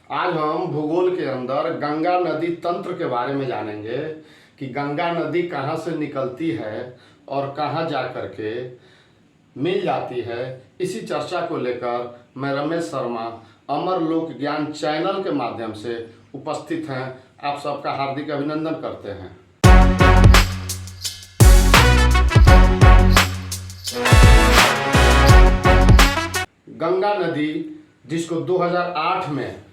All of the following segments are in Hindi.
आज हम भूगोल के अंदर गंगा नदी तंत्र के बारे में जानेंगे कि गंगा नदी कहाँ से निकलती है और कहाँ जा कर के मिल जाती है। इसी चर्चा को लेकर मैं रमेश शर्मा अमर लोक ज्ञान चैनल के माध्यम से उपस्थित हैं। आप सबका हार्दिक अभिनंदन करते हैं। गंगा नदी, जिसको 2008 में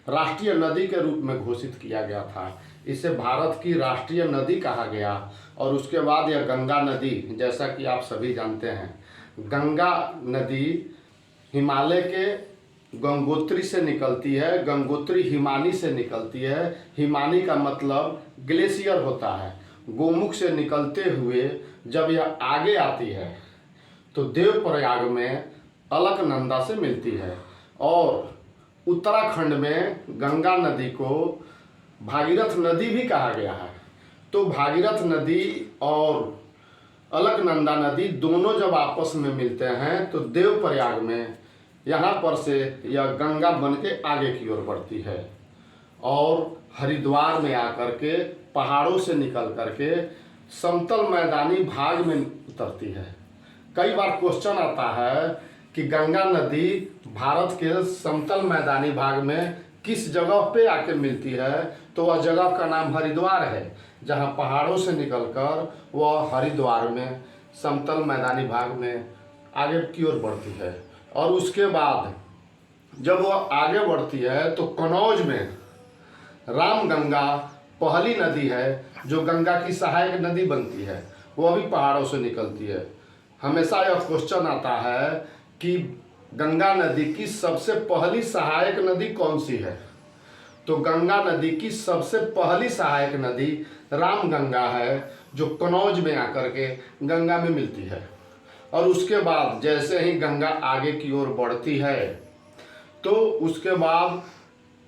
राष्ट्रीय नदी के रूप में घोषित किया गया था, इसे भारत की राष्ट्रीय नदी कहा गया। और उसके बाद यह गंगा नदी, जैसा कि आप सभी जानते हैं, गंगा नदी हिमालय के गंगोत्री से निकलती है। गंगोत्री हिमानी से निकलती है। हिमानी का मतलब ग्लेशियर होता है। गोमुख से निकलते हुए जब यह आगे आती है तो देवप्रयाग में अलकनंदा से मिलती है। और उत्तराखंड में गंगा नदी को भागीरथ नदी भी कहा गया है। तो भागीरथ नदी और अलकनंदा नदी दोनों जब आपस में मिलते हैं तो देवप्रयाग में यहाँ पर से यह गंगा बन के आगे की ओर बढ़ती है और हरिद्वार में आकर के पहाड़ों से निकल करके समतल मैदानी भाग में उतरती है। कई बार क्वेश्चन आता है कि गंगा नदी भारत के समतल मैदानी भाग में किस जगह पे आके मिलती है, तो वह जगह का नाम हरिद्वार है, जहां पहाड़ों से निकलकर वह हरिद्वार में समतल मैदानी भाग में आगे की ओर बढ़ती है। और उसके बाद जब वह आगे बढ़ती है तो कनौज में रामगंगा पहली नदी है जो गंगा की सहायक नदी बनती है। वह भी पहाड़ों से निकलती है। हमेशा यह क्वेश्चन आता है कि गंगा नदी की सबसे पहली सहायक नदी कौन सी है, तो गंगा नदी की सबसे पहली सहायक नदी रामगंगा है, जो कनौज में आकर के गंगा में मिलती है। और उसके बाद जैसे ही गंगा आगे की ओर बढ़ती है तो उसके बाद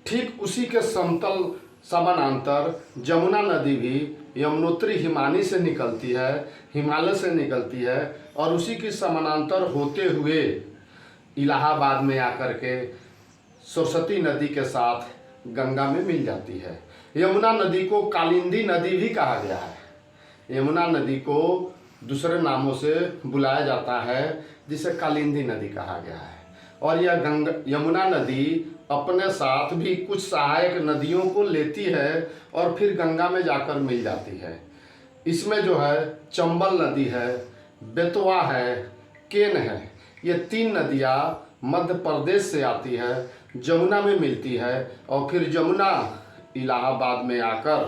ठीक उसी के समतल समानांतर जमुना नदी भी यमुनोत्री हिमानी से निकलती है, हिमालय से निकलती है, और उसी की समानांतर होते हुए इलाहाबाद में आकर के सरस्वती नदी के साथ गंगा में मिल जाती है। यमुना नदी को कालिंदी नदी भी कहा गया है। यमुना नदी को दूसरे नामों से बुलाया जाता है, जिसे कालिंदी नदी कहा गया है। और यह यमुना नदी अपने साथ भी कुछ सहायक नदियों को लेती है और फिर गंगा में जाकर मिल जाती है। इसमें जो है चंबल नदी है, बेतवा है, केन है। ये तीन नदियाँ मध्य प्रदेश से आती है, जमुना में मिलती है और फिर जमुना इलाहाबाद में आकर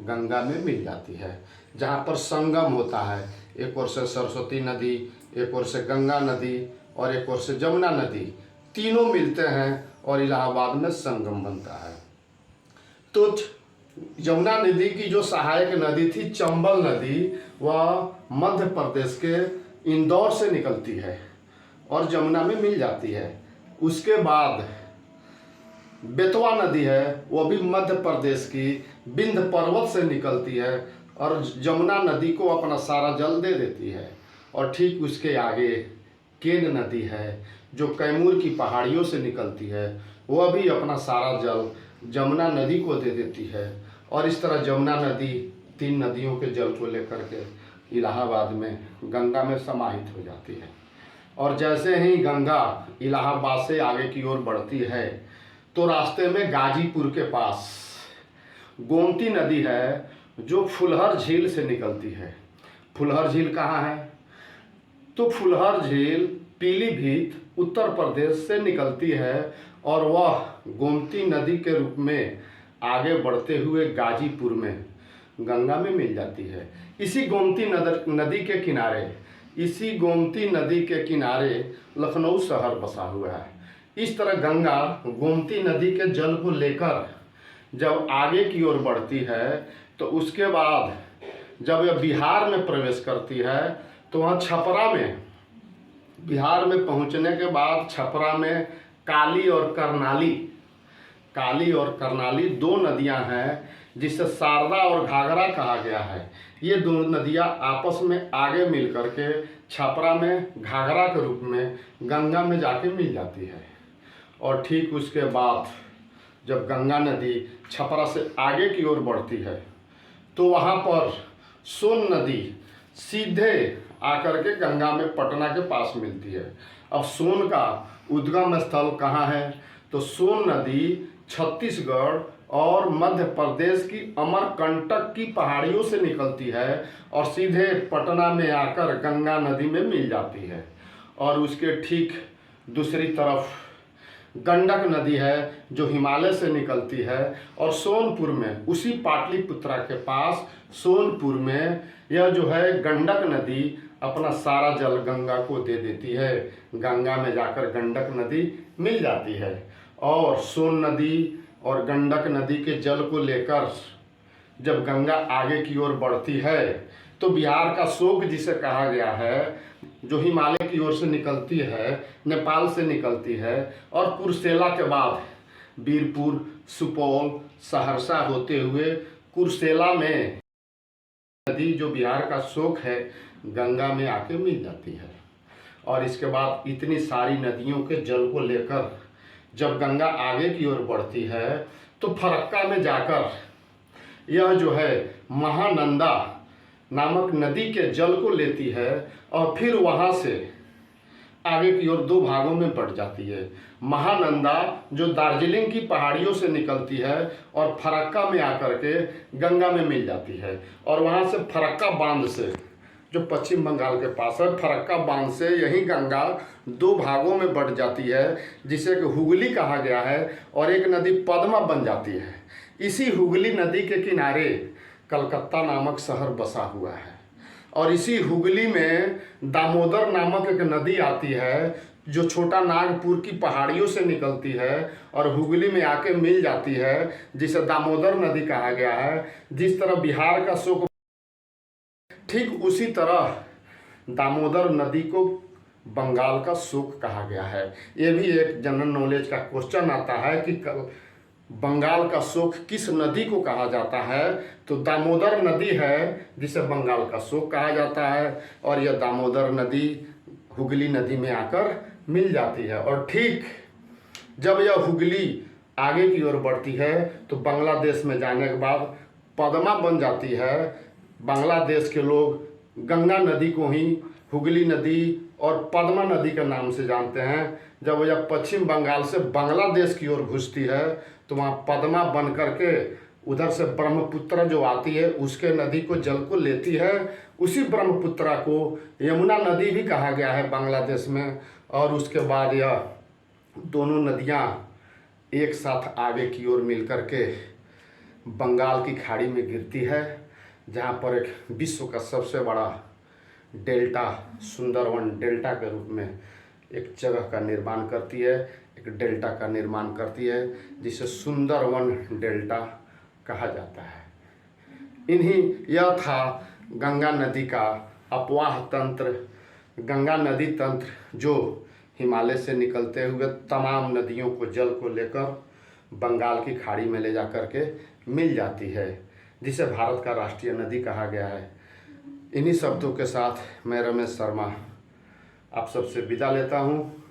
गंगा में मिल जाती है, जहाँ पर संगम होता है। एक ओर से सरस्वती नदी, एक ओर से गंगा नदी और एक ओर से जमुना नदी, तीनों मिलते हैं और इलाहाबाद में संगम बनता है। तो यमुना नदी की जो सहायक नदी थी चंबल नदी, वह मध्य प्रदेश के इंदौर से निकलती है और जमुना में मिल जाती है। उसके बाद बेतवा नदी है, वह भी मध्य प्रदेश की विंध्य पर्वत से निकलती है और जमुना नदी को अपना सारा जल दे देती है। और ठीक उसके आगे केन नदी है, जो कैमूर की पहाड़ियों से निकलती है, वह भी अपना सारा जल जमुना नदी को दे देती है। और इस तरह जमुना नदी तीन नदियों के जल को लेकर के इलाहाबाद में गंगा में समाहित हो जाती है। और जैसे ही गंगा इलाहाबाद से आगे की ओर बढ़ती है तो रास्ते में गाजीपुर के पास गोमती नदी है, जो फुलहर झील से निकलती है। फुलहर झील कहाँ है, तो फुलहर झील पीलीभीत उत्तर प्रदेश से निकलती है और वह गोमती नदी के रूप में आगे बढ़ते हुए गाजीपुर में गंगा में मिल जाती है। इसी गोमती नदी के किनारे लखनऊ शहर बसा हुआ है। इस तरह गंगा गोमती नदी के जल को लेकर जब आगे की ओर बढ़ती है तो उसके बाद जब यह बिहार में प्रवेश करती है तो वहाँ छपरा में, बिहार में पहुँचने के बाद छपरा में काली और करनाली दो नदियाँ हैं, जिसे शारदा और घाघरा कहा गया है। ये दोनों नदियाँ आपस में आगे मिल करके छपरा में घाघरा के रूप में गंगा में जाके मिल जाती है। और ठीक उसके बाद जब गंगा नदी छपरा से आगे की ओर बढ़ती है तो वहाँ पर सोन नदी सीधे आकर के गंगा में पटना के पास मिलती है। अब सोन का उद्गम स्थल कहाँ है? तो सोन नदी छत्तीसगढ़ और मध्य प्रदेश की अमरकंटक की पहाड़ियों से निकलती है और सीधे पटना में आकर गंगा नदी में मिल जाती है। और उसके ठीक दूसरी तरफ गंडक नदी है जो हिमालय से निकलती है और सोनपुर में, उसी पाटलिपुत्रा के पास सोनपुर में यह जो है गंडक नदी अपना सारा जल गंगा को दे देती है। गंगा में जाकर गंडक नदी मिल जाती है और सोन नदी और गंडक नदी के जल को लेकर जब गंगा आगे की ओर बढ़ती है तो बिहार का शोक जिसे कहा गया है, जो हिमालय की ओर से निकलती है, नेपाल से निकलती है और कुर्सेला के बाद बीरपुर, सुपौल, सहरसा होते हुए कुर्सेला में नदी जो बिहार का शोक है गंगा में आके मिल जाती है। और इसके बाद इतनी सारी नदियों के जल को लेकर जब गंगा आगे की ओर बढ़ती है तो फरक्का में जाकर यह जो है महानंदा नामक नदी के जल को लेती है और फिर वहाँ से आगे की ओर दो भागों में बढ़ जाती है। महानंदा जो दार्जिलिंग की पहाड़ियों से निकलती है और फरक्का में आकर के गंगा में मिल जाती है और वहाँ से फरक्का बांध से, जो पश्चिम बंगाल के पास है, फरक्का बांध से यही गंगा दो भागों में बढ़ जाती है जिसे कि हुगली कहा गया है और एक नदी पद्मा बन जाती है। इसी हुगली नदी के किनारे कलकत्ता नामक शहर बसा हुआ है और इसी हुगली में दामोदर नामक एक नदी आती है जो छोटा नागपुर की पहाड़ियों से निकलती है और हुगली में आके मिल जाती है, जिसे दामोदर नदी कहा गया है। जिस तरह बिहार का शोक, ठीक उसी तरह दामोदर नदी को बंगाल का शोक कहा गया है। ये भी एक जनरल नॉलेज का क्वेश्चन आता है कि बंगाल का शोक किस नदी को कहा जाता है? तो दामोदर नदी है जिसे बंगाल का शोक कहा जाता है और यह दामोदर नदी हुगली नदी में आकर मिल जाती है। और ठीक जब यह हुगली आगे की ओर बढ़ती है तो बांग्लादेश में जाने के बाद पद्मा बन जाती है। बांग्लादेश के लोग गंगा नदी को ही हुगली नदी और पद्मा नदी के नाम से जानते हैं। जब यह पश्चिम बंगाल से बांग्लादेश की ओर घुसती है तो वहाँ पद्मा बन करके उधर से ब्रह्मपुत्र जो आती है उसके नदी को जल को लेती है। उसी ब्रह्मपुत्र को यमुना नदी भी कहा गया है बांग्लादेश में। और उसके बाद यह दोनों नदियाँ एक साथ आगे की ओर मिल करके बंगाल की खाड़ी में गिरती है, जहाँ पर एक विश्व का सबसे बड़ा डेल्टा, सुंदरवन डेल्टा के रूप में एक जगह का निर्माण करती है, एक डेल्टा का निर्माण करती है जिसे सुंदरवन डेल्टा कहा जाता है। यह था गंगा नदी का अपवाह तंत्र, गंगा नदी तंत्र, जो हिमालय से निकलते हुए तमाम नदियों को जल को लेकर बंगाल की खाड़ी में ले जाकर के मिल जाती है, जिसे भारत का राष्ट्रीय नदी कहा गया है। इन्हीं शब्दों के साथ मैं रमेश शर्मा आप सबसे विदा लेता हूँ।